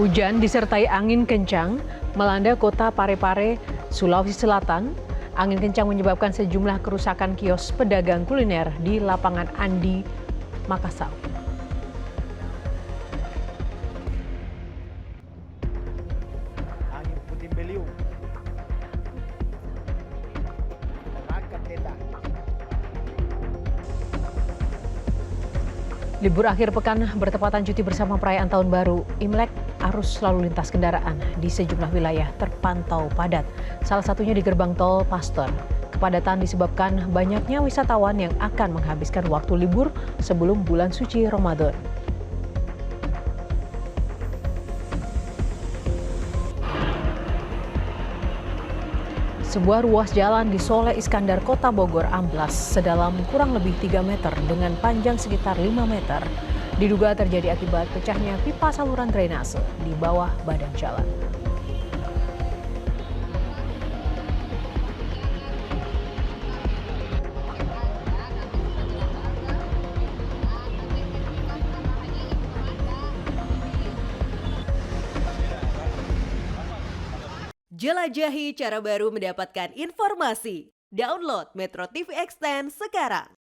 Hujan disertai angin kencang melanda kota Parepare, Sulawesi Selatan. Angin kencang menyebabkan sejumlah kerusakan kios pedagang kuliner di lapangan Andi, Makassar. Angin puting beliung. Terangkat tenda. Libur akhir pekan bertepatan cuti bersama perayaan Tahun Baru Imlek, arus lalu lintas kendaraan di sejumlah wilayah terpantau padat. Salah satunya di gerbang tol Pasteur. Kepadatan disebabkan banyaknya wisatawan yang akan menghabiskan waktu libur sebelum bulan suci Ramadan. Sebuah ruas jalan di Soleh Iskandar, Kota Bogor amblas sedalam kurang lebih 3 meter dengan panjang sekitar 5 meter. Diduga terjadi akibat pecahnya pipa saluran drainase di bawah badan jalan. Jelajahi cara baru mendapatkan informasi. Download Metro TV Extend sekarang.